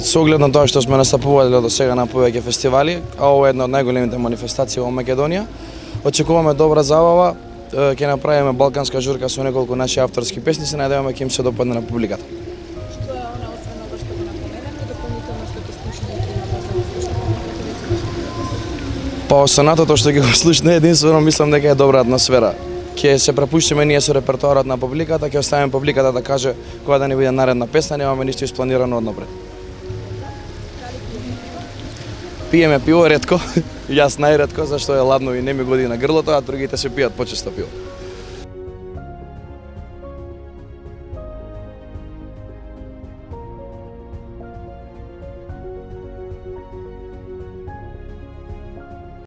Со оглед на тоа што сме настапувале до сега на повеќе фестивали, а ова е една од најголемите манифестации во Македонија, очекуваме добра забава, ќе направиме балканска журка со неколку наши авторски песни, се надеваме ќе им се допадне на публиката. Што е она освен ова што го напоменавте, дополнително што ќе слушне и ќе има возможност? Па останатото што ќе го слушне единствено мислам дека е добра атмосфера. Ќе се препуштиме ние со репертоарот на публиката, ќе оставиме публиката да каже која да ни биде наредна песна, немаме ништо испланирано однапред. Пиеме пиво ретко, јас најретко, зашто е ладно и не ми годи на грлото, а другите се пијат почесто пиво.